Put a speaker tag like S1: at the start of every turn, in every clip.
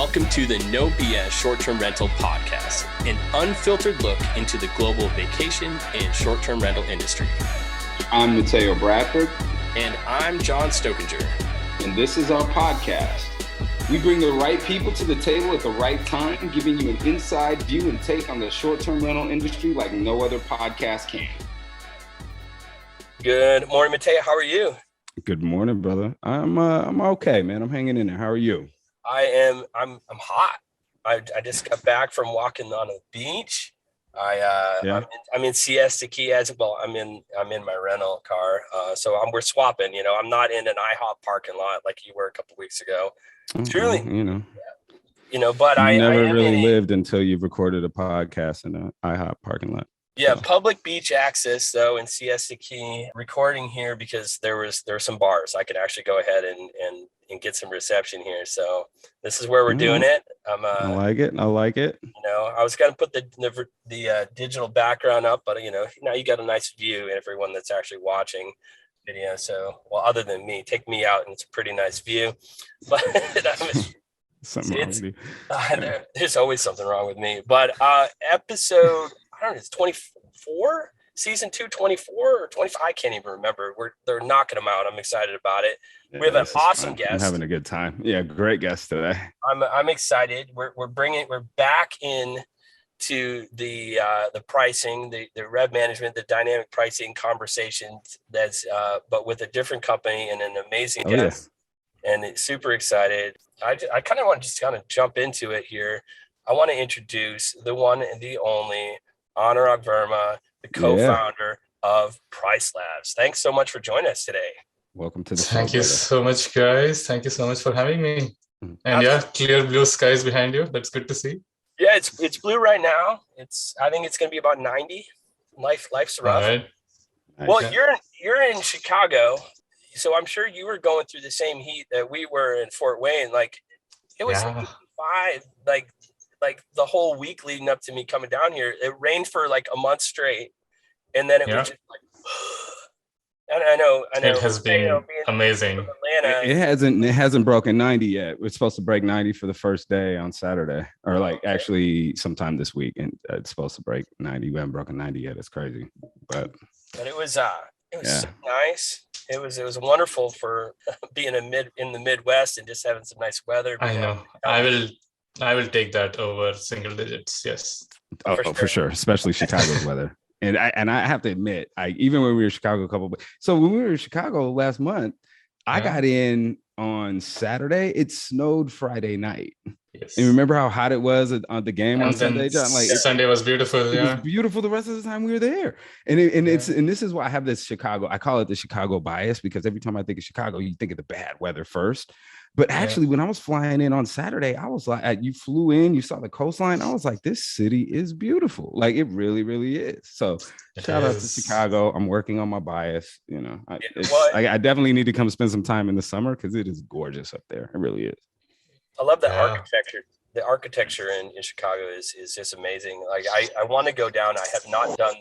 S1: Welcome to the No BS Short-Term Rental Podcast, an unfiltered look into the global vacation and short-term rental industry.
S2: I'm Mateo Bradford.
S1: And I'm John Stokinger.
S2: And this is our podcast. We bring the right people to the table at the right time, giving you an inside view and take on the short-term rental industry like no other podcast can.
S1: Good morning, Mateo. How are you?
S3: Good morning, brother. I'm okay, man. I'm hanging in there. How are you?
S1: I'm hot. I just got back from walking on a beach. I'm in Siesta Key as well. I'm in my rental car. So we're swapping, I'm not in an IHOP parking lot like you were a couple weeks ago. It's really, but
S3: you
S1: I
S3: never
S1: am
S3: really lived until you've recorded a podcast in an IHOP parking lot.
S1: Yeah, public beach access though in Siesta Key. Recording here because there were some bars. I could actually go ahead and get some reception here. So this is where we're doing it.
S3: I like it.
S1: I was gonna put the digital background up, but now you got a nice view and everyone that's actually watching video. So other than me, take me out and it's a pretty nice view. But there's always something wrong with me. But episode, I don't know, it's 24, season 2, 24 or 25. I can't even remember. They're knocking them out. I'm excited about it.
S3: Yeah,
S1: we have an awesome guest.
S3: I'm having a good time. Yeah, great guest today.
S1: I'm excited. We're back in to the pricing, the rev management, the dynamic pricing conversations. That's but with a different company and an amazing guest. Yeah. And it's super excited. I kind of want to just kind of jump into it here. I want to introduce the one and the only Anurag Verma, the co-founder of PriceLabs. Thanks so much for joining us today.
S3: Welcome to the show.
S4: Thank you so much, guys. Thank you so much for having me. And clear blue skies behind you. That's good to see.
S1: Yeah, it's blue right now. I think it's going to be about 90. Life's rough. All right. Well, you're in Chicago, so I'm sure you were going through the same heat that we were in Fort Wayne. Like it was 55, like the whole week leading up to me coming down here. It rained for like a month straight, and then it was just like. And I know.
S4: It has been amazing.
S3: It hasn't broken 90 yet. We're supposed to break 90 for the first day on Saturday, or actually sometime this week, and it's supposed to break 90. We haven't broken 90 yet. It's crazy, but
S1: it was so nice. It was wonderful for being in the Midwest and just having some nice weather.
S4: I know. I will take that over single digits. Yes.
S3: For sure. Especially Chicago's weather. And I have to admit, even when we were in Chicago when we were in Chicago last month, I got in on Saturday. It snowed Friday night. Yes. And remember how hot it was on the game on Sunday, John? Like
S4: Sunday was beautiful.
S3: It was beautiful the rest of the time we were there. And this is why I have this Chicago. I call it the Chicago bias, because every time I think of Chicago, you think of the bad weather first. But actually, when I was flying in on Saturday, I was like, you flew in, you saw the coastline. I was like, this city is beautiful. Like it really, really is. So shout out to Chicago. I'm working on my bias. I definitely need to come spend some time in the summer because it is gorgeous up there. It really is.
S1: I love the architecture. The architecture in Chicago is just amazing. Like I want to go down. I have not done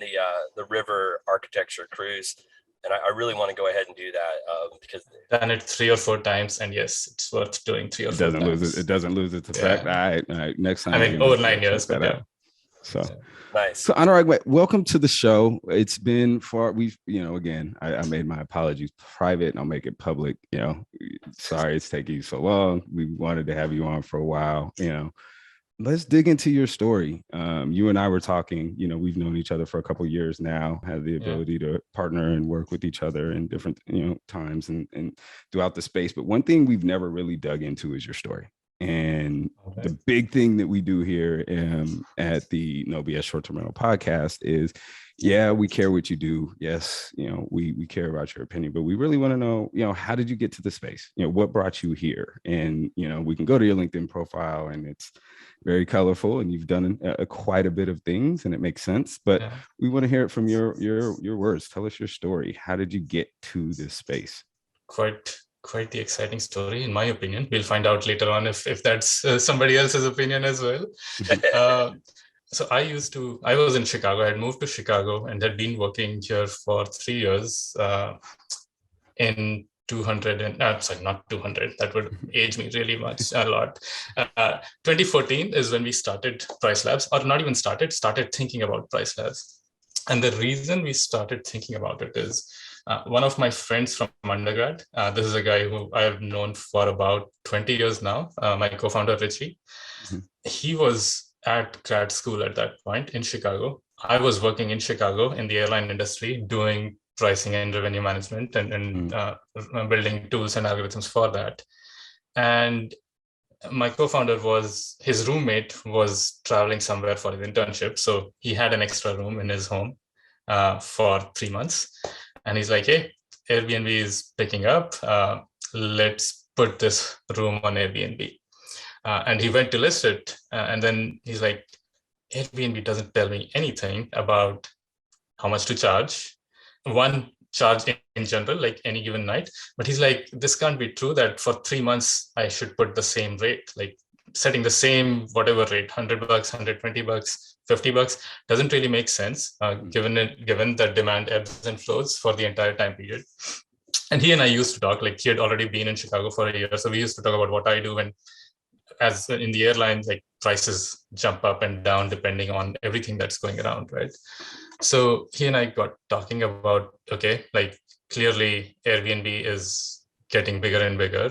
S1: the river architecture cruise. And I really want to go ahead and do that because
S4: done it 3 or 4 times, and yes, it's worth doing 3 or 4 times.
S3: It doesn't lose its effect. All right, next time.
S4: I mean, over 9 years, but yeah.
S3: So
S1: nice.
S3: So Anurag, welcome to the show. It's been again, I made my apologies private, and I'll make it public. Sorry it's taking you so long. We wanted to have you on for a while. Let's dig into your story. You and I were talking, we've known each other for a couple of years now, have the ability to partner and work with each other in different, times and throughout the space. But one thing we've never really dug into is your story. And the big thing that we do here at the No BS Short-Term Rental Podcast is, we care what you do. Yes, we care about your opinion, but we really want to know, how did you get to the space? What brought you here? And, we can go to your LinkedIn profile and it's very colorful and you've done quite a bit of things and it makes sense, but we want to hear it from your words. Tell us your story. How did you get to this space?
S4: Quite the exciting story, in my opinion. We'll find out later on if that's somebody else's opinion as well. So I was in Chicago. I had moved to Chicago and had been working here for 3 years in 200 and sorry, not 200. That would age me really much, a lot. 2014 is when we started PriceLabs, or not even started thinking about PriceLabs. And the reason we started thinking about it is one of my friends from undergrad, this is a guy who I've known for about 20 years now, my co-founder, Richie. Mm-hmm. He was at grad school at that point in Chicago. I was working in Chicago in the airline industry doing pricing and revenue management and building tools and algorithms for that. And my co-founder his roommate was traveling somewhere for his internship. So he had an extra room in his home for 3 months. And he's like, hey, Airbnb is picking up. Let's put this room on Airbnb. And he went to list it. And then he's like, Airbnb doesn't tell me anything about how much to charge. One, charge in general, like any given night. But he's like, this can't be true that for 3 months, I should put the same rate, like setting the same whatever rate, $100, $120, $50, doesn't really make sense, given the demand ebbs and flows for the entire time period. And he and I used to talk, like he had already been in Chicago for a year. So we used to talk about what I do when, as in the airlines, like prices jump up and down depending on everything that's going around, right? So he and I got talking about, okay, like clearly Airbnb is getting bigger and bigger.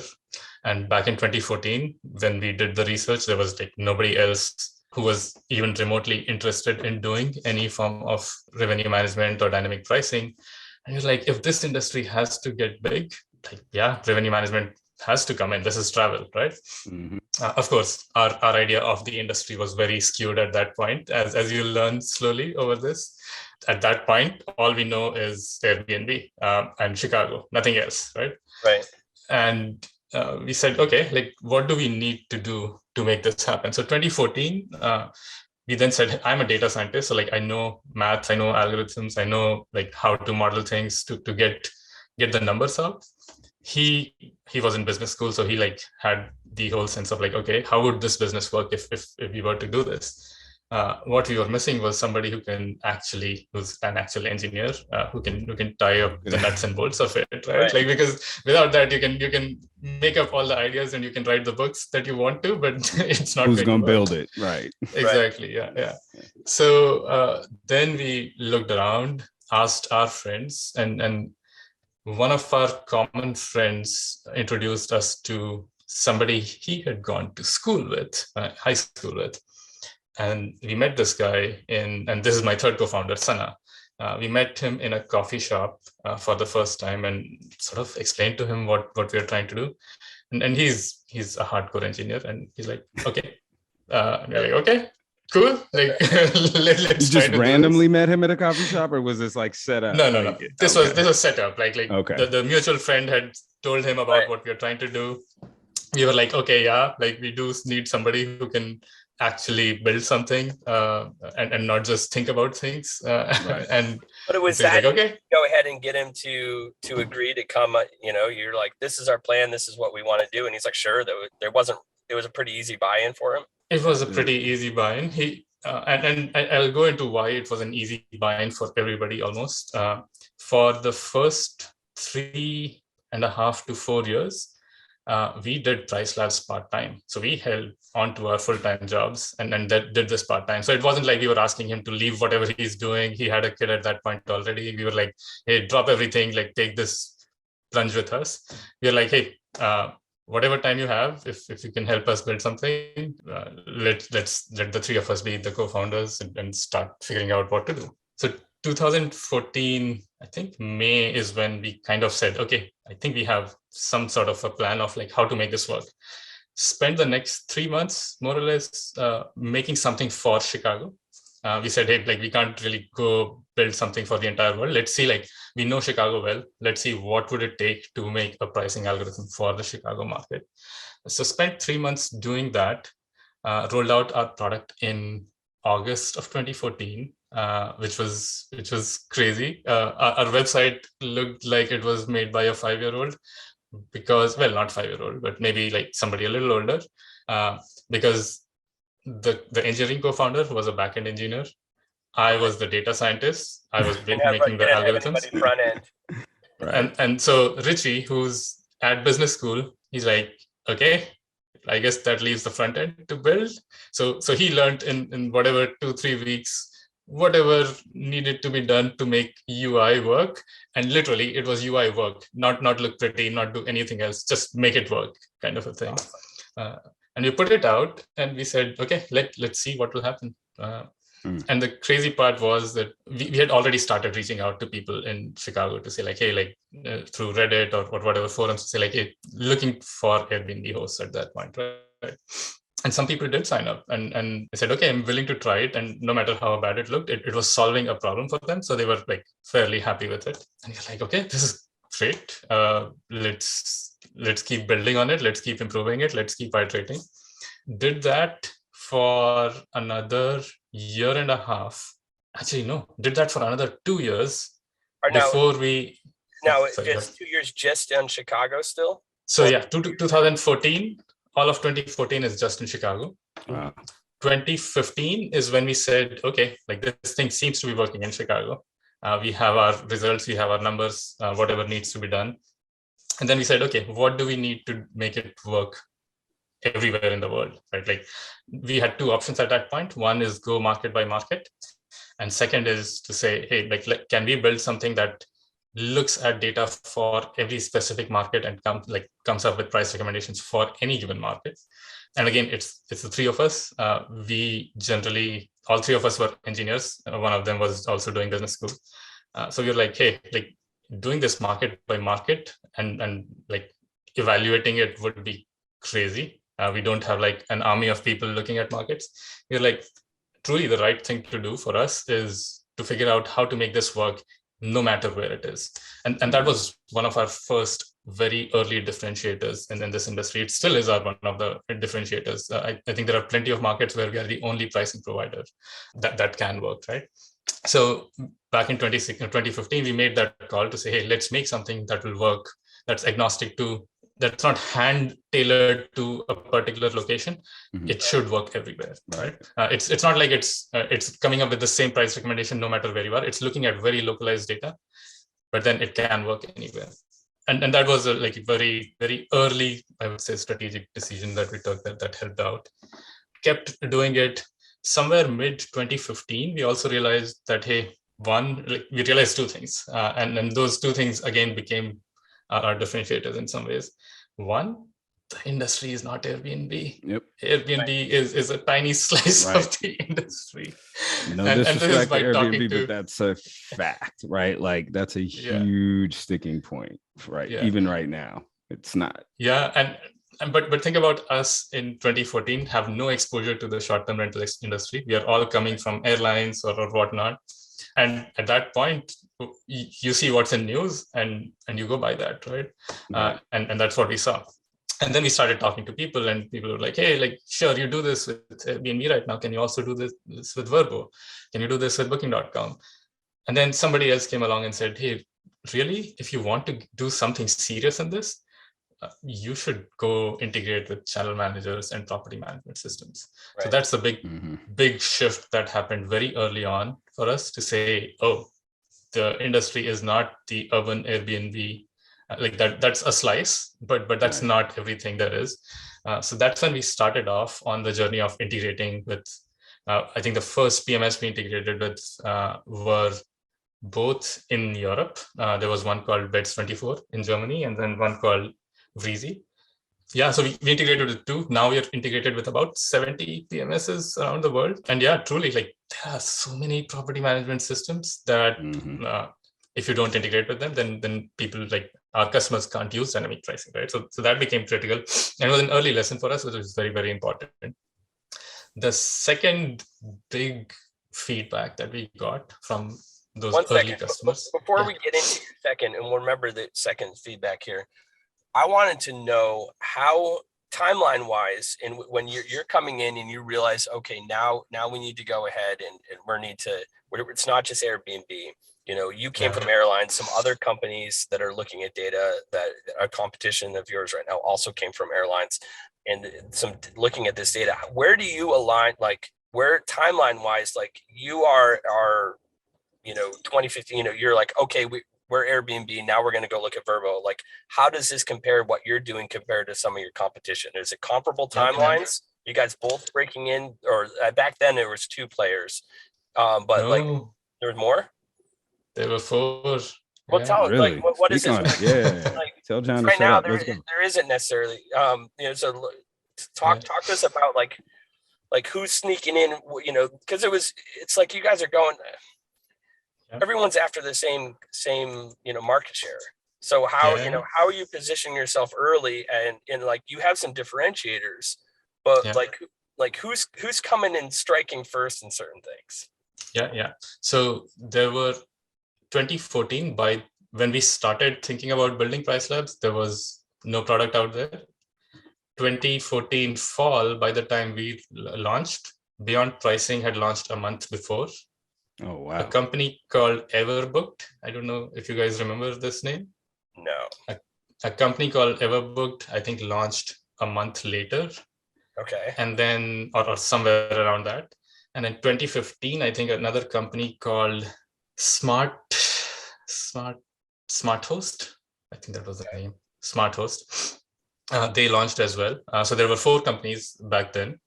S4: And back in 2014, when we did the research, there was like nobody else who was even remotely interested in doing any form of revenue management or dynamic pricing. And he was like, if this industry has to get big, like, yeah, revenue management has to come in. This is travel, right? Mm-hmm. Of course, our idea of the industry was very skewed at that point, as you learn slowly over this. At that point, all we know is Airbnb and Chicago, nothing else, right?
S1: Right.
S4: And we said, okay, like what do we need to do to make this happen? So 2014, we then said, I'm a data scientist, so like I know math, I know algorithms, I know like how to model things to get the numbers out. He was in business school, so he like had the whole sense of like, okay, how would this business work if we were to do this? What we were missing was somebody who's an actual engineer, who can tie up the nuts and bolts of it, right? Like, because without that, you can make up all the ideas and you can write the books that you want to, but it's not
S3: who's going to build
S4: it,
S3: right?
S4: Exactly, yeah. So then we looked around, asked our friends, and one of our common friends introduced us to somebody he had gone to school with, high school with. And we met this guy and this is my third co-founder, Sana. We met him in a coffee shop for the first time and sort of explained to him what we are trying to do. And he's a hardcore engineer and he's like, okay. And we're like, okay, cool. Like, let's
S3: you just randomly met him at a coffee shop, or was this like set up?
S4: No. This was set up. Like
S3: okay.
S4: The mutual friend had told him about what we are trying to do. We were like, okay, yeah, like we do need somebody who can actually build something and not just think about things.
S1: But it was that, like, okay, go ahead and get him to agree to come. You're like, this is our plan. This is what we want to do. And he's like, sure. It was a pretty easy buy-in for him.
S4: It was a pretty easy buy-in. And I'll go into why it was an easy buy-in for everybody almost. For the first 3.5 to 4 years, we did PriceLabs part-time. So we held on to our full-time jobs and did this part-time. So it wasn't like we were asking him to leave whatever he's doing. He had a kid at that point already. We were like, hey, drop everything, like take this plunge with us. We were like, hey, whatever time you have, if you can help us build something, let's let the three of us be the co-founders and start figuring out what to do. So 2014, I think May is when we kind of said, okay, I think we have some sort of a plan of like how to make this work. Spend the next 3 months, more or less, making something for Chicago. We said, hey, like we can't really go build something for the entire world. Let's see, like we know Chicago well. Let's see what would it take to make a pricing algorithm for the Chicago market. So spent 3 months doing that, rolled out our product in August of 2014. Which was crazy. Our website looked like it was made by a 5-year-old because, well, not 5-year-old, but maybe like somebody a little older, because the engineering co-founder was a backend engineer. I was the data scientist. I was making the algorithms.
S1: Front end.
S3: Right.
S4: And so Richie, who's at business school, he's like, okay, I guess that leaves the front end to build. So he learned in whatever 2-3 weeks, whatever needed to be done to make UI work. And literally it was UI work, not look pretty, not do anything else, just make it work kind of a thing. And we put it out and we said, okay, let's see what will happen. And the crazy part was that we had already started reaching out to people in Chicago to say like, hey, like through Reddit or whatever forums to say like, hey, looking for Airbnb hosts at that point, right? And some people did sign up and they said, okay, I'm willing to try it. And no matter how bad it looked, it was solving a problem for them. So they were like fairly happy with it. And you're like, okay, this is great. Let's keep building on it. Let's keep improving it. Let's keep iterating. Did that for another year and a half. Actually, no, did that for another 2 years before we.
S1: Now, just 2 years just in Chicago still?
S4: So yeah, 2014, all of 2014 is just in Chicago. 2015 is when we said, okay, like this thing seems to be working in Chicago. We have our results, we have our numbers, whatever needs to be done. And then we said, okay, what do we need to make it work everywhere in the world, right? Like we had two options at that point. One is go market by market. And second is to say, hey, like can we build something that looks at data for every specific market and comes up with price recommendations for any given market. And again, it's the three of us. We generally, all three of us were engineers. One of them was also doing business school. So we were like, hey, like doing this market by market and like evaluating it would be crazy. We don't have like an army of people looking at markets. We're like, truly the right thing to do for us is to figure out how to make this work no matter where it is. And that was one of our first very early differentiators in this industry. It still is one of the differentiators. I think there are plenty of markets where we are the only pricing provider that can work, right? So back in 2015, we made that call to say, hey, let's make something that will work, that's agnostic to, that's not hand tailored to a particular location. It should work everywhere, right? It's not like it's coming up with the same price recommendation no matter where you are. It's looking at very localized data, but then it can work anywhere. And that was a like very, very early, I would say, strategic decision that we took that helped out. Kept doing it. Somewhere mid 2015, we also realized that, hey, we realized two things. And those two things again became our differentiators in some ways. One, the industry is not Airbnb.
S3: Yep.
S4: Airbnb is a tiny slice of the industry.
S3: No disrespect to Airbnb, but that's a fact, right? Like that's a huge sticking point, right? Yeah. Even right now, it's not.
S4: Yeah, but think about us in 2014, have no exposure to the short-term rental industry. We are all coming from airlines or whatnot. And at that point, you see what's in news and you go by that, right? And that's what we saw. And then we started talking to people and people were like, hey, like, sure, you do this with Airbnb right now. Can you also do this with Vrbo? Can you do this with Booking.com? And then somebody else came along and said, hey, really? If you want to do something serious in this, you should go integrate with channel managers and property management systems. Right. So that's a big shift that happened very early on for us to say, oh, the industry is not the urban Airbnb, like that's a slice, but that's not everything there is. So that's when we started off on the journey of integrating with, I think the first PMS we integrated with were both in Europe. There was one called Beds24 in Germany and then one called Vreezy. Yeah, so we integrated with two. Now we are integrated with about 70 PMSs around the world. And yeah, truly, like there are so many property management systems that if you don't integrate with them, then people like our customers can't use dynamic pricing, right? So that became critical and it was an early lesson for us, which was very, very important. The second big feedback that we got from those early customers.
S1: Before we get into your second, and we'll remember the second feedback here, I wanted to know how timeline wise, and when you're coming in and you realize, okay, now we need to go ahead and it's not just Airbnb. You know, you came from airlines, some other companies that are looking at data that a competition of yours right now also came from airlines and some looking at this data. Where do you align, like where timeline wise, like you are 2015, you're like, okay, we're Airbnb. Now we're going to go look at Verbo. Like, how does this compare what you're doing compared to some of your competition? Is it comparable timelines? You guys both breaking in, or back then there was 2 players, but like
S4: No,
S1: there was more.
S4: there were 4.
S1: Well,
S4: Yeah.
S1: tell us,
S3: Really?
S1: like, what is
S3: Speak
S1: this?
S3: on it. Yeah.
S1: Like,
S3: Tell John to
S1: right
S3: shut
S1: now,
S3: up. Let's go.
S1: there isn't necessarily, so talk to us about like who's sneaking in, because it's like you guys are going, everyone's after the same, market share. So how are you positioning yourself early, and like you have some differentiators, but like who's coming and striking first in certain things?
S4: Yeah. So there were 2014, by when we started thinking about building PriceLabs, there was no product out there. 2014 fall, by the time we launched, Beyond Pricing had launched a month before.
S3: Oh, wow.
S4: A company called Everbooked. I don't know if you guys remember this name.
S1: No.
S4: A company called Everbooked, I think, launched a month later.
S1: Okay.
S4: And then, or somewhere around that. And in 2015, I think another company called Smart Host. I think that was the name. Smart Host. They launched as well. So there were 4 companies back then.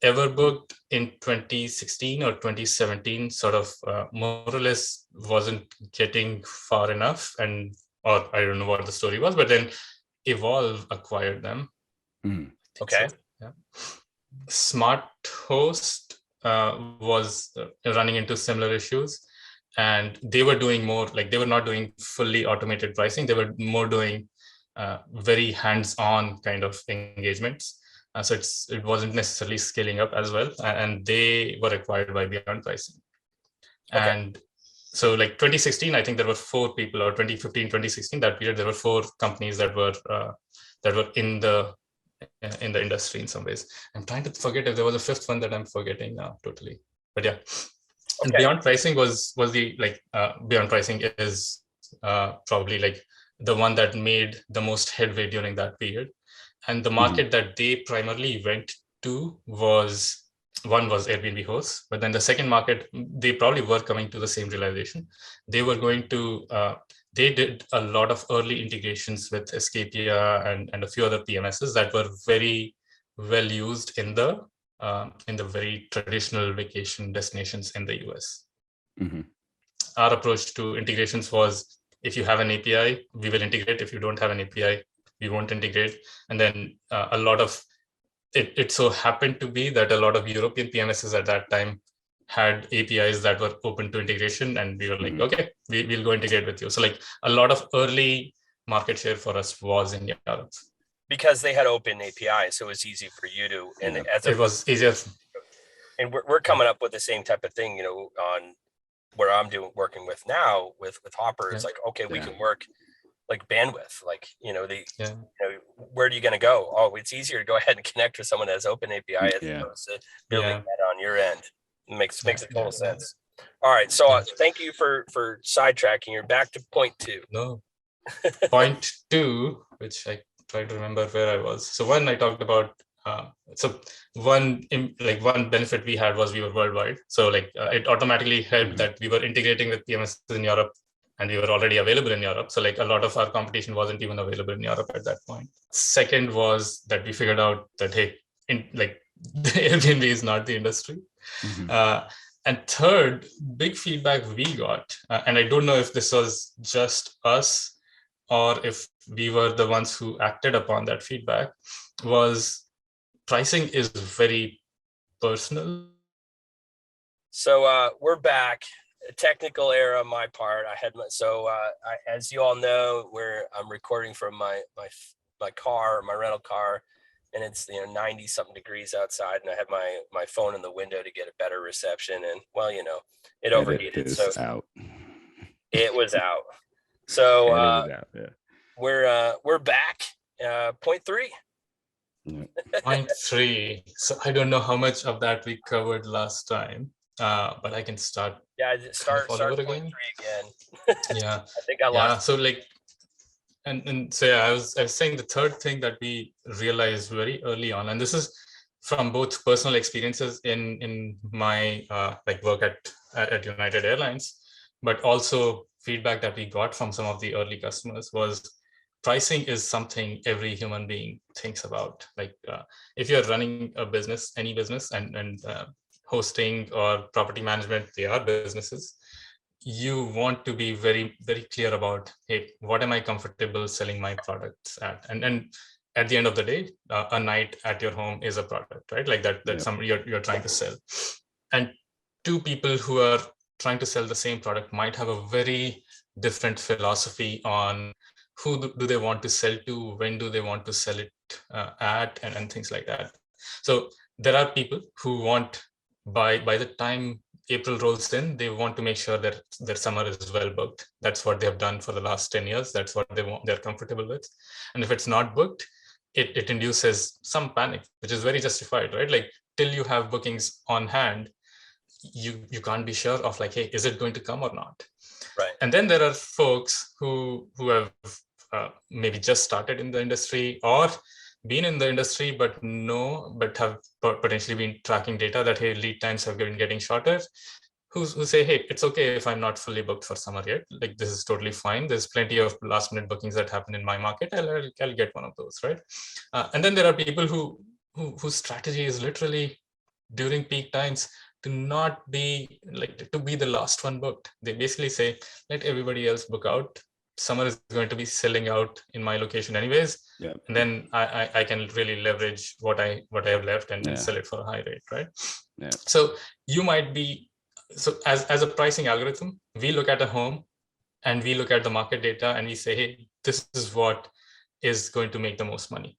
S4: Everbooked in 2016 or 2017 sort of more or less wasn't getting far enough, or I don't know what the story was, but then Evolve acquired them.
S1: Okay.
S4: So, yeah. Smart Host was running into similar issues, and they were doing more, like they were not doing fully automated pricing. They were more doing very hands-on kind of engagements. So it wasn't necessarily scaling up as well, and they were acquired by Beyond Pricing.
S1: Okay.
S4: And so like 2016, I think there were 4 people, or 2015, 2016, that period, there were 4 companies that were in the industry in some ways. I'm trying to forget if there was a 5th one that I'm forgetting now totally, but yeah. And Beyond Pricing was the Beyond Pricing is probably like the one that made the most headway during that period. And the market that they primarily went to was Airbnb hosts, but then the second market, they probably were coming to the same realization. They were going to, they did a lot of early integrations with Escapia and a few other PMSs that were very well used in the very traditional vacation destinations in the US. Our approach to integrations was, if you have an API, we will integrate. If you don't have an API, we won't integrate. And then a lot of it so happened to be that a lot of European PMSs at that time had APIs that were open to integration, and we were like, okay, we'll go integrate with you. So like a lot of early market share for us was in Europe.
S1: Because they had open APIs, so it was easy for you to, and
S4: it was easier.
S1: And we're coming up with the same type of thing, on where I'm working with now with Hopper. It's like, okay, we can work like bandwidth, like, where are you going to go? Oh, it's easier to go ahead and connect with someone that has open API as opposed to building that on your end. It makes a total sense. All right. So thank you for sidetracking. You're back to point 2.
S4: No. Point 2, which I try to remember where I was. So one, I talked about, one benefit we had was we were worldwide. So like it automatically helped that we were integrating with PMS in Europe, and we were already available in Europe. So like a lot of our competition wasn't even available in Europe at that point. Second was that we figured out that, hey, Airbnb is not the industry. And third, big feedback we got, and I don't know if this was just us or if we were the ones who acted upon that feedback, was pricing is very personal.
S1: So we're back. Technical error on my part. As you all know, I'm recording from my car, my rental car, and it's 90 something degrees outside, and I had my phone in the window to get a better reception, and it overheated. So it was out. So we're back. Point 3.
S4: Point 3. So I don't know how much of that we covered last time. But I can start.
S1: Yeah, start point 3 again.
S4: Yeah,
S1: I think I lost.
S4: Yeah, so like, and so yeah, I was saying the third thing that we realized very early on, and this is from both personal experiences in my like work at United Airlines, but also feedback that we got from some of the early customers was pricing is something every human being thinks about. Like if you're running a business, any business, and hosting or property management, they are businesses. You want to be very, very clear about, hey, what am I comfortable selling my products at? And at the end of the day, a night at your home is a product, right? Like that's something you're trying to sell. And two people who are trying to sell the same product might have a very different philosophy on who do they want to sell to, when do they want to sell it at, and things like that. So there are people who want, by the time April rolls in, they want to make sure that their summer is well booked. That's what they have done for the last 10 years. That's what they're comfortable with. And if it's not booked, it induces some panic, which is very justified, right? Like till you have bookings on hand, you can't be sure of like, hey, is it going to come or not?
S1: Right.
S4: And then there are folks who have maybe just started in the industry or been in the industry, but have potentially been tracking data that, hey, lead times have been getting shorter, who say, hey, it's okay if I'm not fully booked for summer yet. Like this is totally fine. There's plenty of last minute bookings that happen in my market. I'll get one of those, right? And then there are people whose strategy is literally during peak times to not be like, to be the last one booked. They basically say, let everybody else book out. Summer is going to be selling out in my location anyways. Yeah. And then I can really leverage what I have left and sell it for a high rate, right? Yeah. So you might be, so as a pricing algorithm, we look at a home and we look at the market data and we say, hey, this is what is going to make the most money.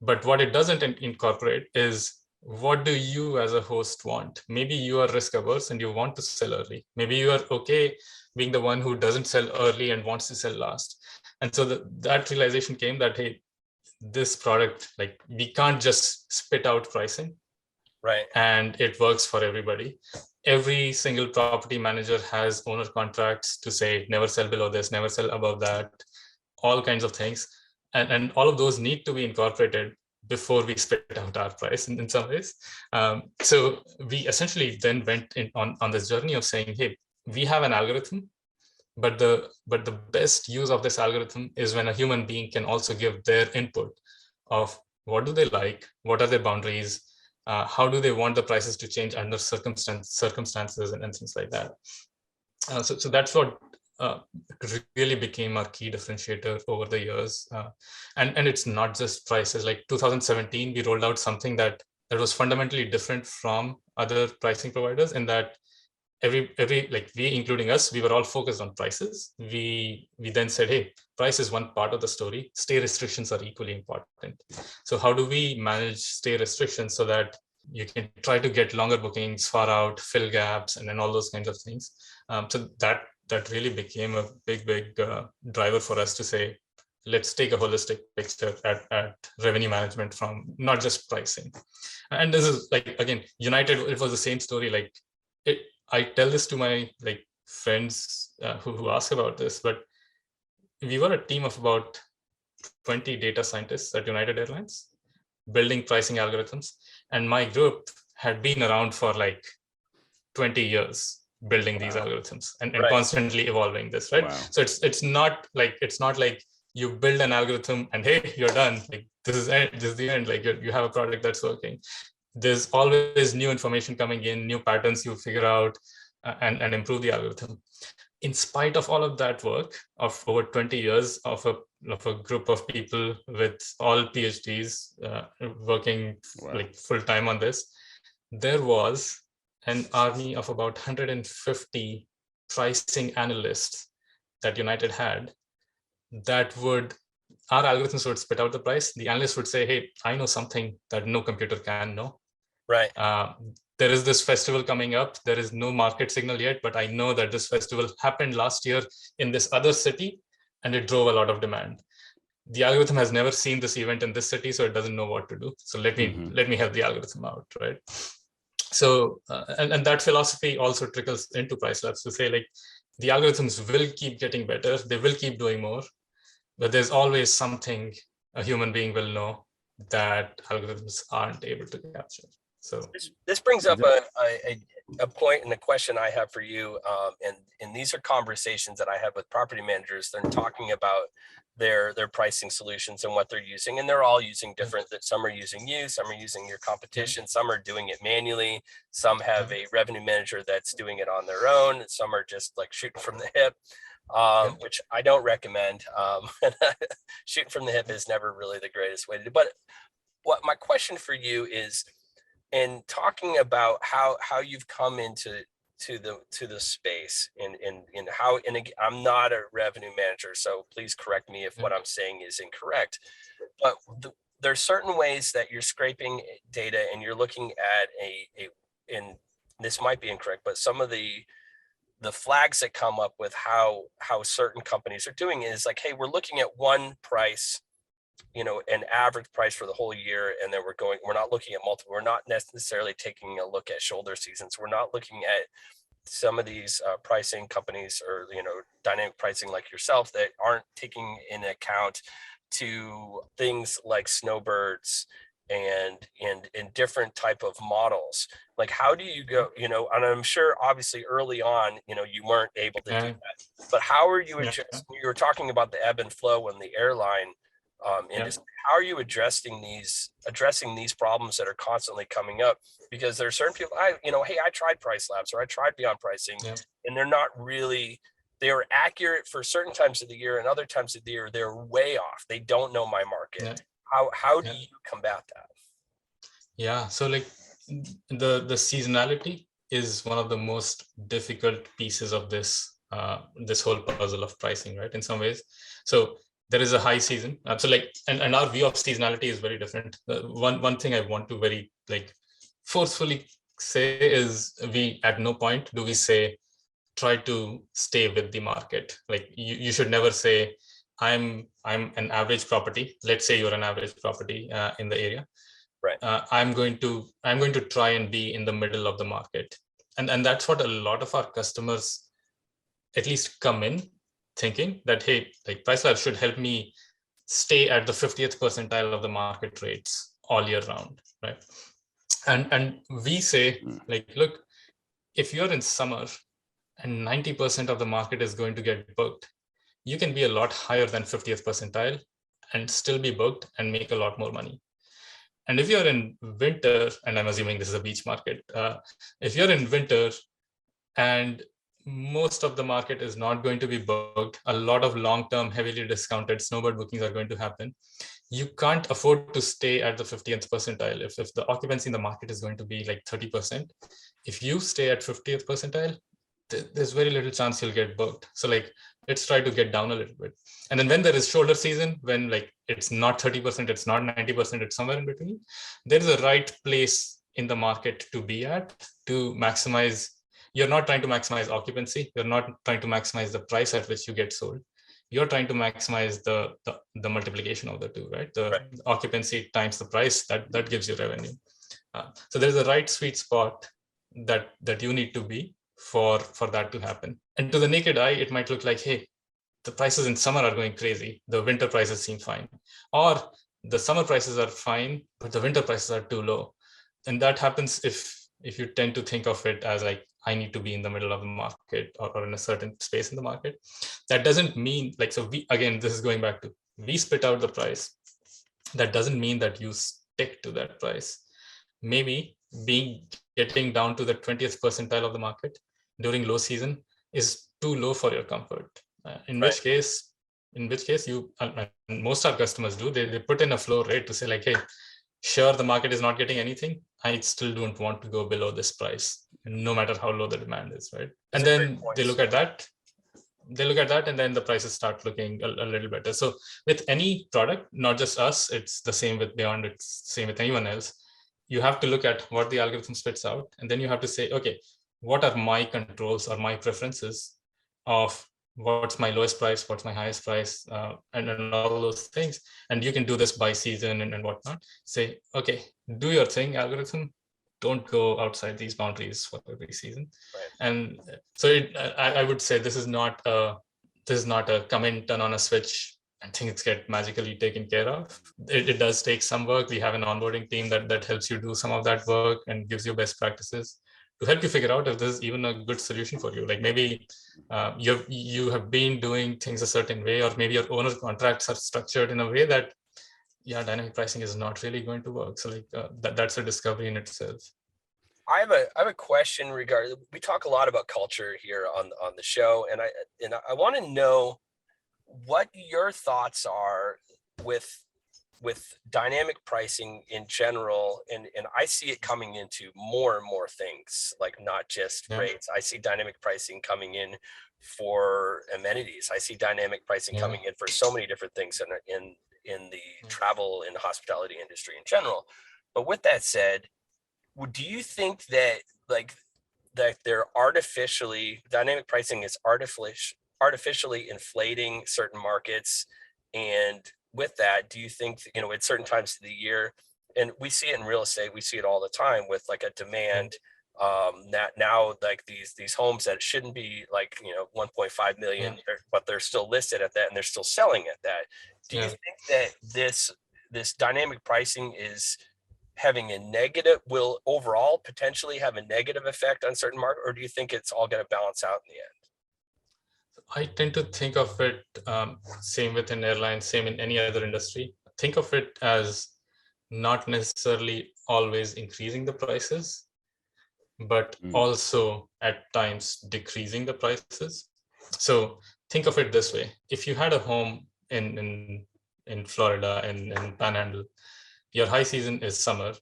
S4: But what it doesn't incorporate is, what do you as a host want? Maybe you are risk averse and you want to sell early. Maybe you are okay being the one who doesn't sell early and wants to sell last. And so that realization came that, hey, this product, like we can't just spit out pricing, right? And it works for everybody. Every single property manager has owner contracts to say, never sell below this, never sell above that, all kinds of things. And all of those need to be incorporated before we spit out our price in some ways. So we essentially then went on this journey of saying, hey, we have an algorithm, but the best use of this algorithm is when a human being can also give their input of what do they like, what are their boundaries, how do they want the prices to change under circumstances and things like that. So that's what really became our key differentiator over the years. And it's not just prices. Like 2017, we rolled out something that was fundamentally different from other pricing providers in that every like we, including us, we were all focused on prices. We then said, hey, price is one part of the story. Stay restrictions are equally important. So how do we manage stay restrictions so that you can try to get longer bookings, far out, fill gaps, and then all those kinds of things. So that really became a big driver for us to say, let's take a holistic picture at revenue management from not just pricing. And this is like, again, United, it was the same story. Like I tell this to my like friends who ask about this, but we were a team of about 20 data scientists at United Airlines building pricing algorithms. And my group had been around for like 20 years building these algorithms and constantly evolving this, right? So it's not like you build an algorithm and hey, you're done. Like this is the end. Like you have a product that's working. There's always new information coming in, new patterns you figure out and improve the algorithm. In spite of all of that work of over 20 years of a group of people with all PhDs working like full time on this, there was an army of about 150 pricing analysts that United had that our algorithms would spit out the price. The analyst would say, hey, I know something that no computer can know. Right. There is this festival coming up. There is no market signal yet, but I know that this festival happened last year in this other city and it drove a lot of demand. The algorithm has never seen this event in this city, so it doesn't know what to do. So let me help the algorithm out, right? So, and that philosophy also trickles into PriceLabs to say like, the algorithms will keep getting better. They will keep doing more, but there's always something a human being will know that algorithms aren't able to capture. So
S1: this brings up a point and a question I have for you, and these are conversations that I have with property managers. They're talking about their pricing solutions and what they're using, and they're all using different. That some are using you, some are using your competition, some are doing it manually, some have a revenue manager that's doing it on their own, and some are just like shooting from the hip, which I don't recommend. Shooting from the hip is never really the greatest way to do. But what my question for you is, in talking about how you've come into the space, and how, and again, I'm not a revenue manager, so please correct me if what I'm saying is incorrect, but there's certain ways that you're scraping data and you're looking at and this might be incorrect, but some of the flags that come up with how certain companies are doing it is like, hey, we're looking at one price, an average price for the whole year, and then we're not looking at multiple. We're not necessarily taking a look at shoulder seasons. We're not looking at some of these pricing companies, or dynamic pricing like yourself, that aren't taking in account to things like snowbirds and different type of models. Like, how do you go, and I'm sure obviously early on, you weren't able to do that, but how are you you were talking about the ebb and flow in the airline industry. How are you addressing these problems that are constantly coming up? Because there are certain people, hey, I tried PriceLabs, or I tried Beyond Pricing, and they're not really, they are accurate for certain times of the year, and other times of the year they're way off. They don't know my market. How do you combat that?
S4: Yeah, so like the seasonality is one of the most difficult pieces of this this whole puzzle of pricing, right? In some ways, so there is a high season. So like, and our view of seasonality is very different. One thing I want to very like forcefully say is, we at no point do we say try to stay with the market. Like you should never say I'm an average property. Let's say you're an average property in the area.
S1: Right.
S4: I'm going to try and be in the middle of the market, and that's what a lot of our customers at least come in thinking, that hey, like PriceLabs should help me stay at the 50th percentile of the market rates all year round, right? And we say, like, look, if you're in summer and 90% of the market is going to get booked, you can be a lot higher than 50th percentile and still be booked and make a lot more money. And if you're in winter, and I'm assuming this is a beach market, if you're in winter and most of the market is not going to be booked, a lot of long-term, heavily discounted snowbird bookings are going to happen. You can't afford to stay at the 50th percentile. If the occupancy in the market is going to be like 30%, if you stay at 50th percentile, there's very little chance you'll get booked. So like, let's try to get down a little bit. And then when there is shoulder season, when like it's not 30%, it's not 90%, it's somewhere in between, there is a right place in the market to be at to maximize. You're not trying to maximize occupancy. You're not trying to maximize the price at which you get sold. You're trying to maximize the multiplication of the two, right? The occupancy times the price, that gives you revenue. So there's a right sweet spot that you need to be for that to happen. And to the naked eye, it might look like, hey, the prices in summer are going crazy. The winter prices seem fine. Or the summer prices are fine, but the winter prices are too low. And that happens if you tend to think of it as like, I need to be in the middle of the market or in a certain space in the market. That doesn't mean like, so this is going back to, we spit out the price. That doesn't mean that you stick to that price. Maybe getting down to the 20th percentile of the market during low season is too low for your comfort. In which case you, most our customers do, they put in a floor rate to say like, hey, sure, the market is not getting anything. I still don't want to go below this price, no matter how low the demand is, right? And then they look at that, and then the prices start looking a little better. So with any product, not just us, it's the same with Beyond, it's the same with anyone else. You have to look at what the algorithm spits out, and then you have to say, okay, what are my controls or my preferences of what's my lowest price, what's my highest price, and all those things. And you can do this by season and whatnot. Say, okay, do your thing, algorithm. Don't go outside these boundaries for every season. And so I would say this is not a come in, turn on a switch, and things get magically taken care of. It does take some work. We have an onboarding team that helps you do some of that work and gives you best practices. help you figure out if this is even a good solution for you. Like maybe you have been doing things a certain way, or maybe your owner contracts are structured in a way that, yeah, dynamic pricing is not really going to work. So like that's a discovery in itself.
S1: I have a question regarding, we talk a lot about culture here on the show, and I want to know what your thoughts are with dynamic pricing in general. And I see it coming into more and more things, like not just rates. I see dynamic pricing coming in for amenities. I see dynamic pricing coming in for so many different things in the travel and hospitality industry in general. But with that said, do you think that they're dynamic pricing is artificially inflating certain markets? And with that, do you think, at certain times of the year, and we see it in real estate, we see it all the time with like a demand, that now like these homes that shouldn't be like 1.5 million, but they're still listed at that and they're still selling at that. Do you think that this dynamic pricing is having will overall potentially have a negative effect on certain market, or do you think it's all going to balance out in the end?
S4: I tend to think of it same within airlines, same in any other industry. Think of it as not necessarily always increasing the prices, but also at times decreasing the prices. So think of it this way: if you had a home in Florida, in Panhandle, your high season is summer,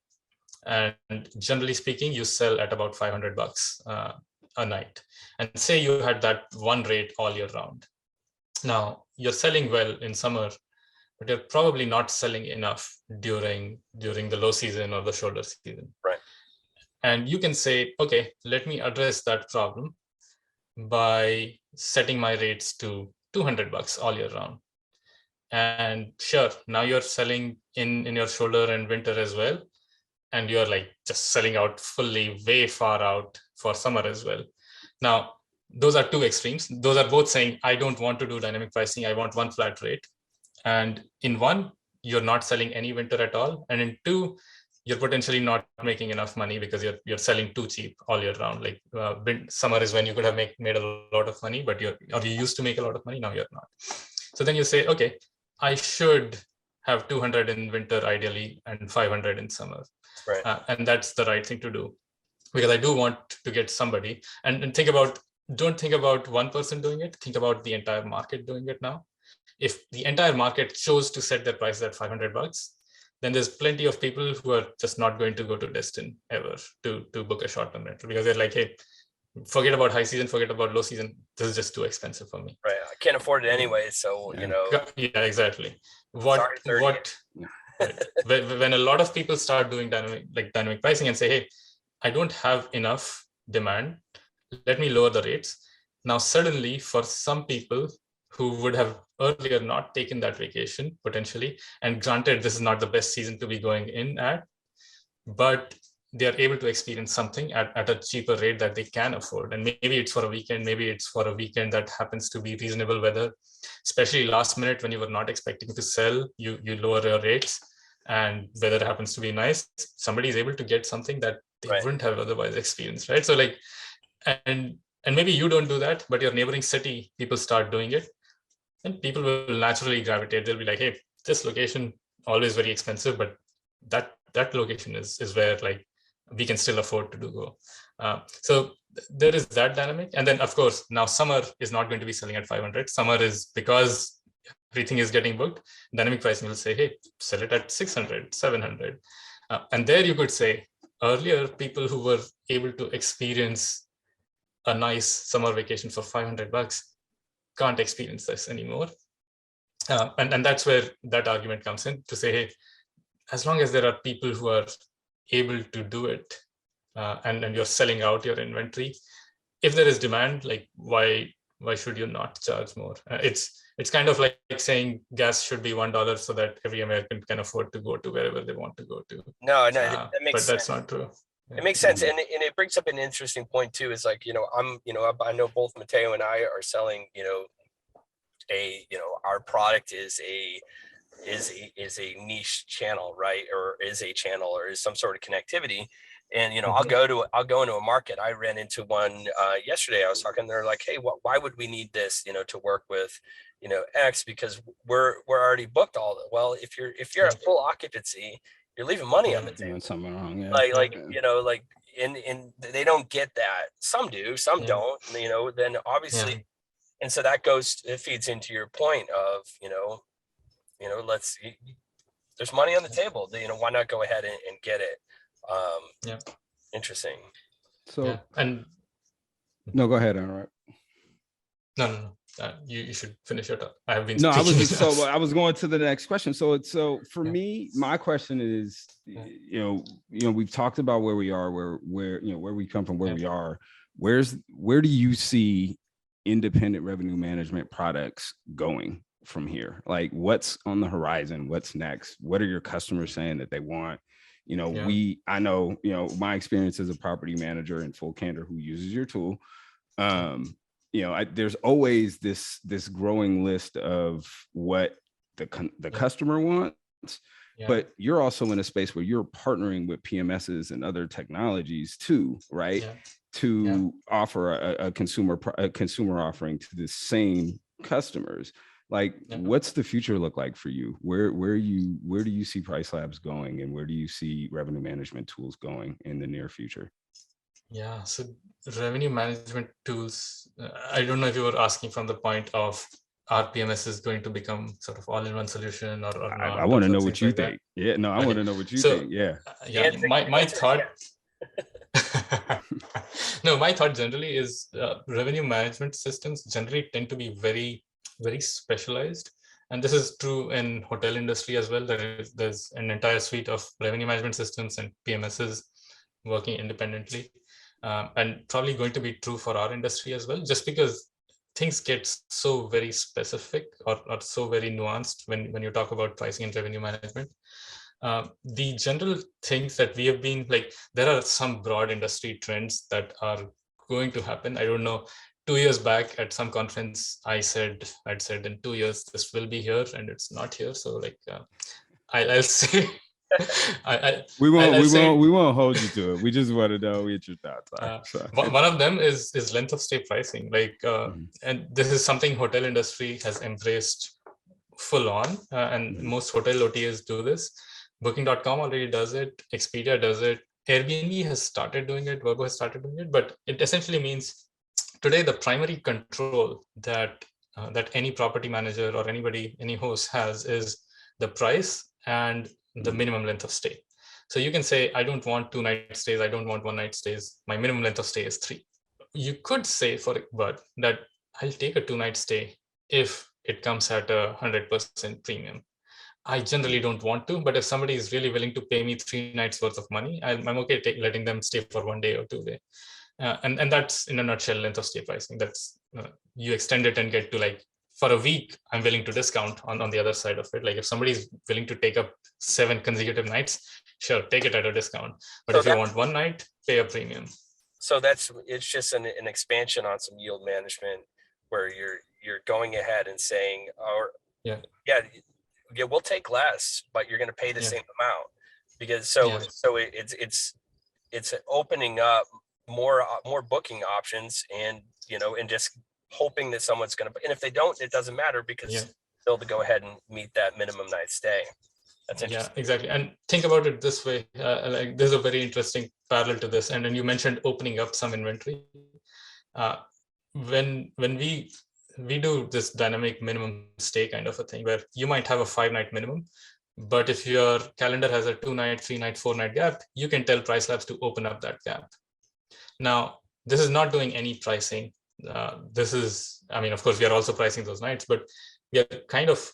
S4: and generally speaking, you sell at about $500 a night. And say you had that one rate all year round. Now you're selling well in summer, but you're probably not selling enough during the low season or the shoulder season.
S1: Right.
S4: And you can say, okay, let me address that problem by setting my rates to $200 all year round. And sure, now you're selling in your shoulder and winter as well. And you're like just selling out fully way far out for summer as well. Now, those are two extremes. Those are both saying, I don't want to do dynamic pricing. I want one flat rate. And in one, you're not selling any winter at all. And in two, you're potentially not making enough money because you're selling too cheap all year round. Like summer is when you could have made a lot of money, but you used to make a lot of money. Now you're not. So then you say, okay, I should have 200 in winter ideally and 500 in summer.
S1: Right.
S4: And that's the right thing to do, because I do want to get somebody and don't think about one person doing it. Think about the entire market doing it now. If the entire market chose to set their prices at $500, then there's plenty of people who are just not going to go to Destin ever to book a short-term rental, because they're like, hey, forget about high season, forget about low season. This is just too expensive for me.
S1: Right. I can't afford it anyway. So,
S4: Yeah, exactly. Right. When a lot of people start doing dynamic pricing and say, hey, I don't have enough demand, let me lower the rates. Now, suddenly for some people who would have earlier not taken that vacation potentially, and granted, this is not the best season to be going in at, but they are able to experience something at a cheaper rate that they can afford. And maybe it's for a weekend, maybe it's for a weekend that happens to be reasonable weather, especially last minute when you were not expecting to sell, you lower your rates and weather happens to be nice. Somebody is able to get something that they wouldn't have otherwise experienced, right? So like, and maybe you don't do that, but your neighboring city, people start doing it, and people will naturally gravitate. They'll be like, hey, this location always very expensive, but that location is where like we can still afford to go. So there is that dynamic. And then of course, now summer is not going to be selling at 500. Summer is, because everything is getting booked, dynamic pricing will say, hey, sell it at 600, 700. And there you could say, earlier people who were able to experience a nice summer vacation for $500 can't experience this anymore. And that's where that argument comes in to say, hey, as long as there are people who are able to do it, and you're selling out your inventory, if there is demand, like why should you not charge more? It's kind of like saying gas should be $1 so that every American can afford to go to wherever they want to go to.
S1: No, that makes
S4: sense. But that's not true.
S1: It makes sense, and it brings up an interesting point too. Is like, I know both Mateo and I are selling, our product is a niche channel, right? Or is a channel, or is some sort of connectivity. And, I'll go into a market. I ran into one yesterday. I was talking, they're like, hey, why would we need this, to work with, X, because we're already booked all the, well, if you're at full occupancy, you're leaving money on the table.
S3: Doing something wrong. Yeah.
S1: And they don't get that. Some do, some don't, then obviously. And so it feeds into your point of, there's money on the table, why not go ahead and get it? Interesting.
S3: So,
S4: and
S3: no, go ahead, Anurag.
S4: No. You should finish your talk. I have been.
S3: No, I
S4: speaking.
S3: I was going to the next question. So for me, my question is, we've talked about where we are, where we come from, where we are. Where do you see independent revenue management products going from here? Like, what's on the horizon? What's next? What are your customers saying that they want? I know, my experience as a property manager in full candor who uses your tool. There's always this growing list of what the customer wants, but you're also in a space where you're partnering with PMSs and other technologies too, right? To offer a consumer offering to the same customers. Like, what's the future look like for you? Where do you see PriceLabs going, and where do you see revenue management tools going in the near future?
S4: Yeah, so revenue management tools, I don't know if you were asking from the point of RPMS is going to become sort of all-in-one solution or not.
S3: I want to know what you think. Yeah, no, I want to know what you think. Yeah.
S4: My thought. No, my thought generally is revenue management systems generally tend to be very, very specialized. And this is true in hotel industry as well. There's an entire suite of revenue management systems and PMSs working independently. And probably going to be true for our industry as well, just because things get so very specific or so very nuanced when you talk about pricing and revenue management. The general things that we have been like, there are some broad industry trends that are going to happen. I don't know, 2 years back at some conference, I'd said in 2 years, this will be here, and it's not here. So like, I'll say,
S3: we won't hold you to it. We just want to know what your thoughts are.
S4: One of them is length of stay pricing. Like, and this is something hotel industry has embraced full on, and most hotel OTAs do this. Booking.com already does it. Expedia does it. Airbnb has started doing it. Verbo has started doing it. But it essentially means today the primary control that any property manager or any host has is the price and the minimum length of stay. So you can say, I don't want 2 night stays. I don't want 1 night stays. My minimum length of stay is 3. You could say but that I'll take a 2 night stay if it comes at 100% premium. I generally don't want to, but if somebody is really willing to pay me 3 nights worth of money, I'm okay letting them stay for 1 day or 2 days. And that's in a nutshell length of stay pricing. That's you extend it and get to like, for a week, I'm willing to discount on the other side of it. Like if somebody's willing to take up 7 consecutive nights, sure, take it at a discount. But so if you want 1 night, pay a premium.
S1: So it's just an expansion on some yield management where you're going ahead and saying, we'll take less, but you're going to pay the same amount, because it's opening up more booking options, and and just hoping that someone's going to, and if they don't, it doesn't matter, because they'll go ahead and meet that minimum night stay. That's interesting. Yeah,
S4: exactly. And think about it this way, like there's a very interesting parallel to this. And then you mentioned opening up some inventory. When we do this dynamic minimum stay kind of a thing, where you might have a 5-night minimum, but if your calendar has a 2-night, 3-night, 4-night gap, you can tell PriceLabs to open up that gap. Now, this is not doing any pricing. This is, of course, we are also pricing those nights, but we are kind of,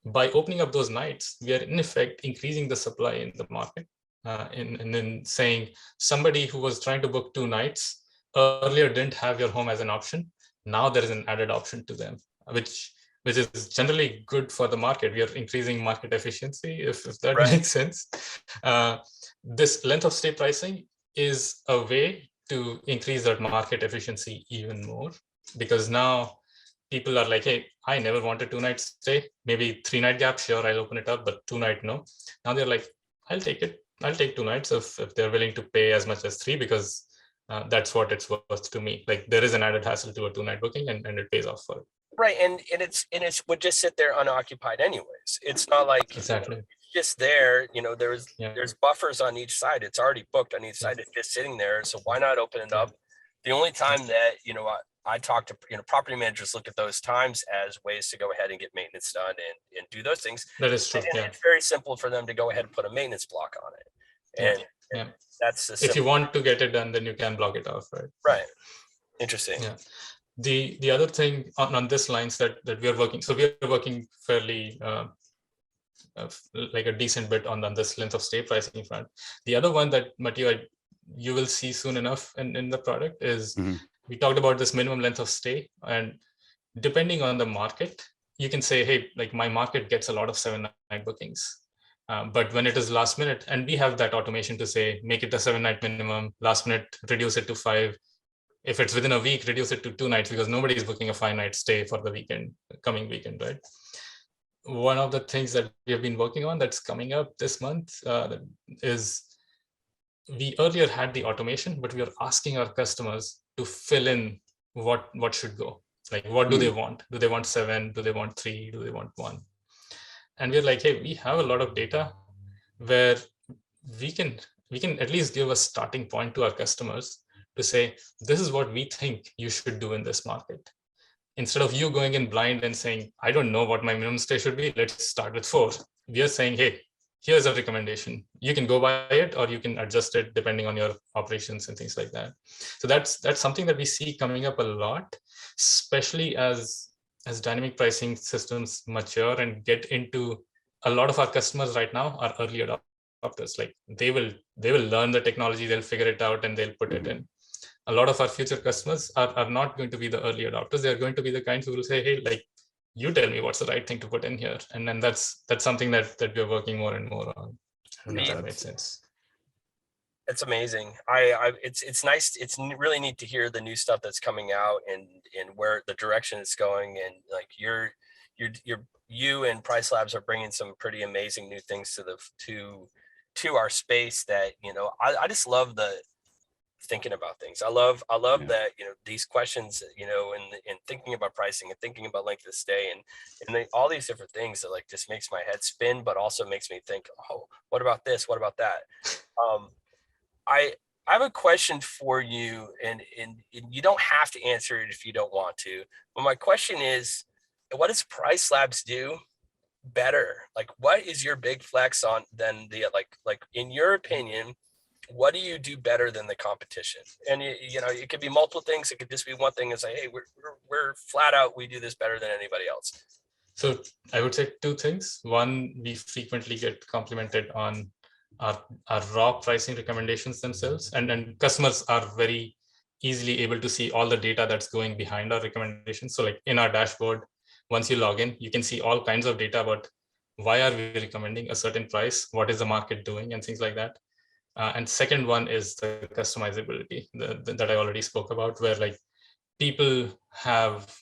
S4: by opening up those nights, we are in effect increasing the supply in the market. And then saying somebody who was trying to book 2 nights earlier didn't have your home as an option. Now there is an added option to them, which is generally good for the market. We are increasing market efficiency, if that makes sense. This length of stay pricing is a way to increase that market efficiency even more, because now people are like, hey, I never wanted 2 nights stay, maybe 3-night gap, sure, I'll open it up, but 2-night, no. Now they're like, I'll take it. I'll take 2 nights if they're willing to pay as much as 3, because that's what it's worth to me. Like there is an added hassle to a 2-night booking, and it pays off for it.
S1: Right. And it's would just sit there unoccupied anyways. It's not like,
S4: Exactly.
S1: it's just there,
S4: Yeah.
S1: there's buffers on each side. It's already booked on each side. It's just sitting there. So why not open it up? The only time that, I talk to, property managers look at those times as ways to go ahead and get maintenance done and do those things.
S4: That is true.
S1: And
S4: Yeah.
S1: it's very simple for them to go ahead and put a maintenance block on it. And
S4: Yeah.
S1: that's the
S4: If you want to get it done, then you can block it off, right?
S1: right. Interesting.
S4: Yeah. The other thing on this lines that we are working, so we are working fairly like a decent bit on this length of stay pricing front. The other one that, Matthew, you will see soon enough in the product is we talked about this minimum length of stay, and depending on the market, you can say, hey, like my market gets a lot of 7-night bookings. But when it is last minute, and we have that automation to say, make it a 7-night minimum, last minute, reduce it to 5. If it's within a week, reduce it to 2 nights, because nobody is booking a 5-night stay for the coming weekend, right? One of the things that we have been working on that's coming up this month is we earlier had the automation, but we are asking our customers to fill in what should go. Like, what do they want? Do they want 7? Do they want 3? Do they want 1? And we're like, hey, we have a lot of data where we can at least give a starting point to our customers to say, this is what we think you should do in this market. Instead of you going in blind and saying, I don't know what my minimum stay should be, let's start with 4. We are saying, hey, here's a recommendation. You can go by it, or you can adjust it depending on your operations and things like that. So that's something that we see coming up a lot, especially as dynamic pricing systems mature and get into, a lot of our customers right now are early adopters. Like they will learn the technology, they'll figure it out, and they'll put it in. A lot of our future customers are not going to be the early adopters. They're going to be the kinds who will say, hey, like, you tell me what's the right thing to put in here. And then that's something that we're working more and more on. I don't know if that makes sense.
S1: It's amazing. It's nice. It's really neat to hear the new stuff that's coming out and where the direction it's going. And like you and PriceLabs are bringing some pretty amazing new things to our space that, I just love the thinking about things. I love that, these questions, and thinking about pricing and thinking about length of stay and all these different things that like just makes my head spin, but also makes me think, oh, what about this? What about that? I have a question for you, and you don't have to answer it if you don't want to, but my question is, what does PriceLabs do better? Like, what is your big flex on than the, like in your opinion, what do you do better than the competition? And it could be multiple things. It could just be one thing and say, hey, we're flat out, we do this better than anybody else.
S4: So I would say 2 things. One, we frequently get complimented on our raw pricing recommendations themselves, and customers are very easily able to see all the data that's going behind our recommendations. So like in our dashboard, once you log in, you can see all kinds of data about why are we recommending a certain price, what is the market doing, and things like that. And second one is the customizability that I already spoke about, where like people have,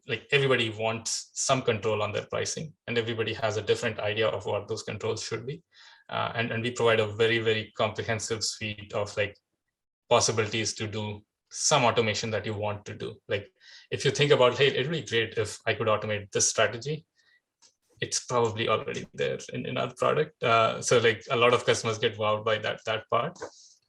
S4: like everybody wants some control on their pricing, and everybody has a different idea of what those controls should be. And we provide a very, very comprehensive suite of like possibilities to do some automation that you want to do. Like if you think about, hey, it'd be great if I could automate this strategy, it's probably already there in our product. So like a lot of customers get wowed by that part.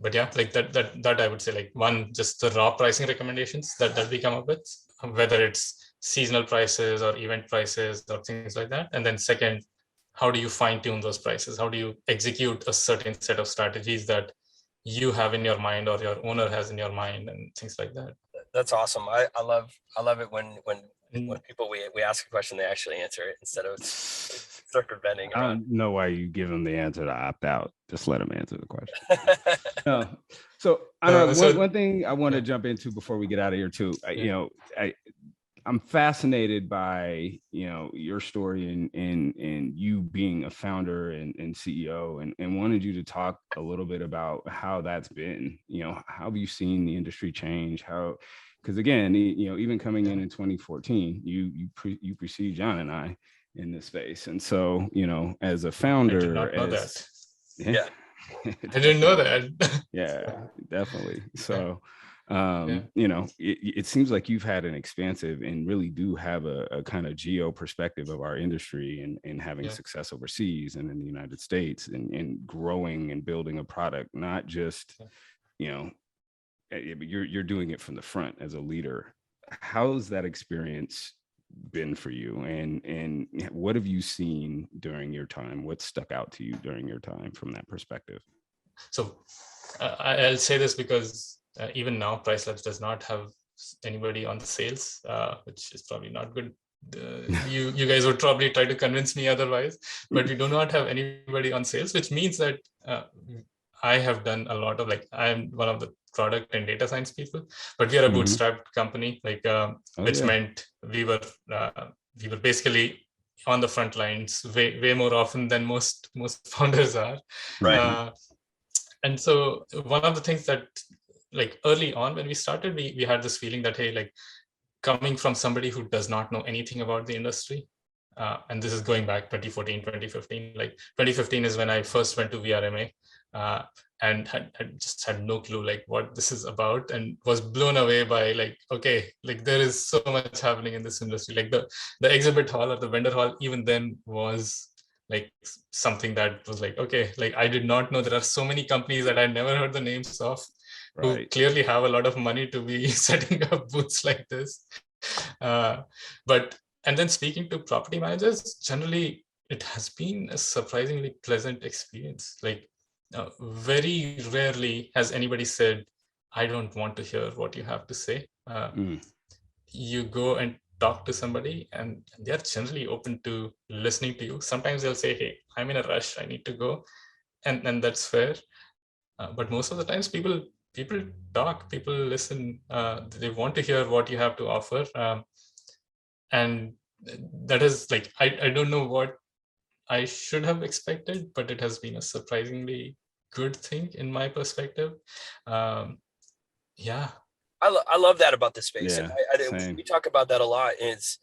S4: But yeah, like that I would say, like one, just the raw pricing recommendations that we come up with, whether it's seasonal prices or event prices or things like that. And then second, how do you fine tune those prices? How do you execute a certain set of strategies that you have in your mind or your owner has in your mind and things like that?
S1: That's awesome. I love it when people we ask a question, they actually answer it instead of circumventing.
S3: I don't know why you give them the answer to opt out. Just let them answer the question. No. So, one thing I want to jump into before we get out of here too. I'm fascinated by your story and you being a founder and CEO, and wanted you to talk a little bit about how that's been. How have you seen the industry change? Because again, even coming in 2014, you precede John and I in this space, and so as a founder,
S4: I did not know that.
S1: Yeah.
S4: I didn't know that.
S3: Yeah, definitely. So,
S4: Yeah.
S3: you know, it seems like you've had an expansive and really do have a kind of geo perspective of our industry and having success overseas and in the United States and growing and building a product, not just, you know, but you're doing it from the front as a leader. How's that experience been for you? And what have you seen during your time? What stuck out to you during your time from that perspective?
S4: So I'll say this because even now, PriceLabs does not have anybody on the sales, which is probably not good. You guys would probably try to convince me otherwise, but we do not have anybody on sales, which means that I have done a lot of, like, I'm one of the product and data science people, but we are a bootstrapped company, like which meant we were basically on the front lines way more often than most founders are.
S1: Right.
S4: And so one of the things that, like, early on when we started, we had this feeling that, hey, like, coming from somebody who does not know anything about the industry, and this is going back 2014, 2015, like 2015 is when I first went to VRMA, and had just had no clue like what this is about, and was blown away by, like, okay, like there is so much happening in this industry. Like the exhibit hall or the vendor hall even then was like something that was like, okay, like I did not know there are so many companies that I never heard the names of, who clearly have a lot of money to be setting up booths like this. And then speaking to property managers, generally it has been a surprisingly pleasant experience. Like very rarely has anybody said, I don't want to hear what you have to say. You go and talk to somebody and they're generally open to listening to you. Sometimes they'll say, hey, I'm in a rush, I need to go. And that's fair. But most of the times people talk, people listen, they want to hear what you have to offer. And that is like, I don't know what I should have expected, but it has been a surprisingly good thing in my perspective. Yeah.
S1: I love that about the space.
S3: Yeah,
S1: and we talk about that a lot. Is,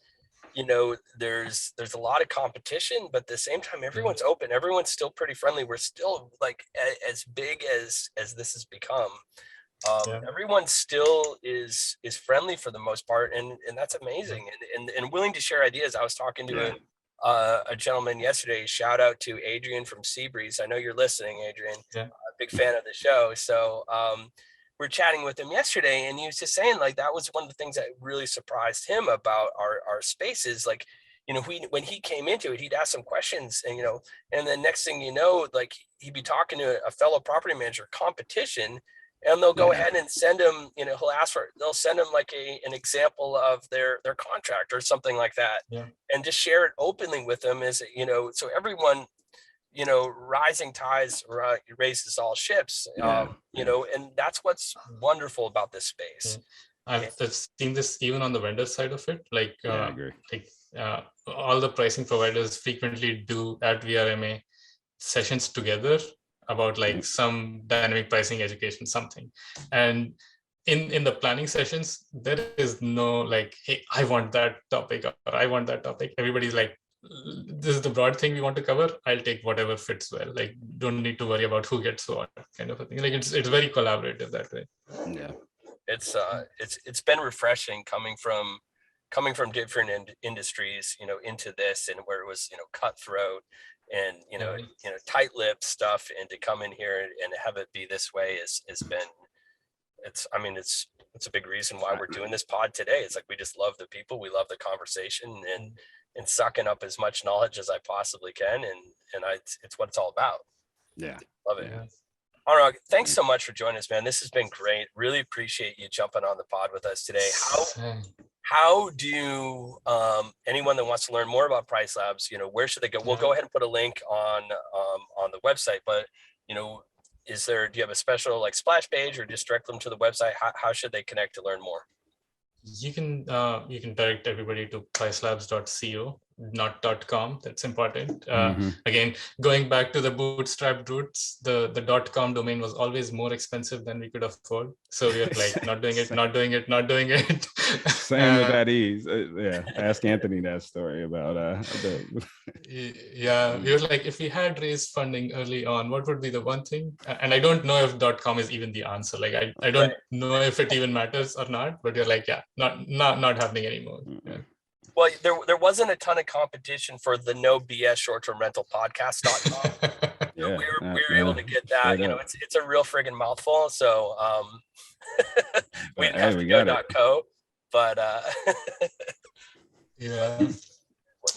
S1: you know, there's a lot of competition, but at the same time, everyone's open. Everyone's still pretty friendly. We're still like as big as this has become. Everyone still is friendly for the most part, and that's amazing, and willing to share ideas. I was talking to a gentleman yesterday. Shout out to Adrian from Seabreeze. I know you're listening, Adrian. A big fan of the show. So we're chatting with him yesterday, and he was just saying, like, that was one of the things that really surprised him about our spaces. Like, you know, when he came into it, he'd ask some questions, and, you know, and then next thing you know, like, he'd be talking to a fellow property manager competition, and they'll go ahead and send him, you know, they'll send him like an example of their contract or something like that, and just share it openly with them, as, you know, so everyone, you know, rising tides raises all ships, you know, and that's what's wonderful about this space.
S4: I've seen this even on the vendor side of it. Like, I agree. Like all the pricing providers frequently do at VRMA sessions together about like some dynamic pricing education, something. And in the planning sessions, there is no like, hey, I want that topic or I want that topic. Everybody's like, this is the broad thing we want to cover. I'll take whatever fits well. Like, don't need to worry about who gets what, kind of a thing. Like, it's very collaborative that way.
S1: Yeah, it's been refreshing coming from different industries, you know, into this, and where it was, you know, cutthroat and, you know, tight-lipped stuff, and to come in here and have it be this way has been, it's a big reason why we're doing this pod today. It's like, we just love the people, we love the conversation, and sucking up as much knowledge as I possibly can, and it's what it's all about. Yeah, love it. Anurag, thanks so much for joining us, man. This has been great. Really appreciate you jumping on the pod with us today. How do anyone that wants to learn more about PriceLabs, you know, where should they go? We'll go ahead and put a link on the website, but, you know, do you have a special like splash page, or just direct them to the website? How should they connect to learn more?
S4: You can direct everybody to pricelabs.co, not .com. That's important.
S3: Mhm.
S4: Again, going back to the bootstrapped roots, the .com domain was always more expensive than we could afford. So we were like, not doing it, not doing it, not doing it.
S3: Same with that ease. Yeah, ask Anthony that story about
S4: Yeah, we were like, if we had raised funding early on, what would be the one thing? And I don't know if .com is even the answer. Like I don't
S1: Right.
S4: know if it even matters or not, but you're like, yeah, not happening anymore. Yeah.
S1: Well, there wasn't a ton of competition for the no BS short-term rental podcast.com.
S3: yeah,
S1: We were able to get that. You know, it's a real friggin' mouthful. So we didn't have to go .co, but
S4: yeah.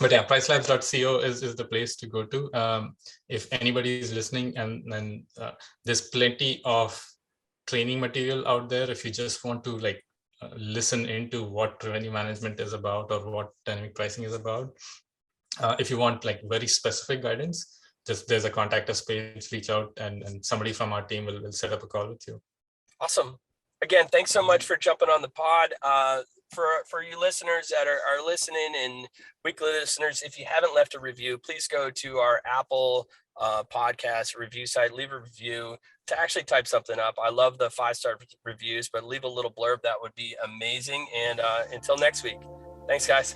S4: But yeah, PriceLabs.co is the place to go to. If anybody is listening, and there's plenty of training material out there. If you just want to like listen into what revenue management is about or what dynamic pricing is about. If you want like very specific guidance, just there's a contact us page, reach out, and somebody from our team will set up a call with you.
S1: Awesome. Again, thanks so much for jumping on the pod. For you listeners that are listening and weekly listeners, if you haven't left a review, please go to our Apple podcast review site, leave a review to actually type something up. I love the 5-star reviews, but leave a little blurb. That would be amazing. And until next week, thanks guys.